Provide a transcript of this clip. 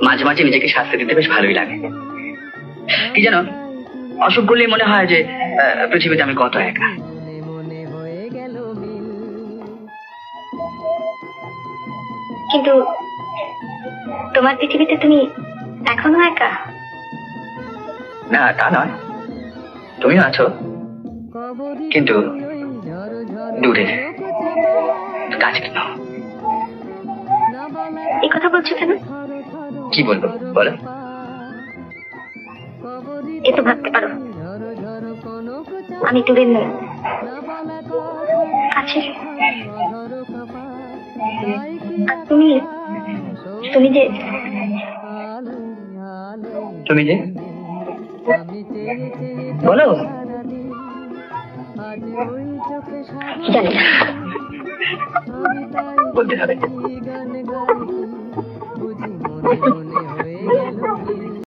মাঝে মাঝে নিজেকে শাস্তি দিতে বেশ ভালোই লাগে। কি জানো, অসুখ করলেই মনে হয় যে পৃথিবীতে আমি কত একা। কিন্তু তোমার পৃথিবীতে তুমি এখনো একা? না, তা নয়, তুমিও আছো, কিন্তু দূরে, কাছের নাও। এই কথা বলছো কেন? কি বলবো বলো? এ তো ভাবতে পারো আমি দূরের নই, কাছের। আর তুমি তুমি যে তুমি যে বলো, জানি না, বলতে হবে।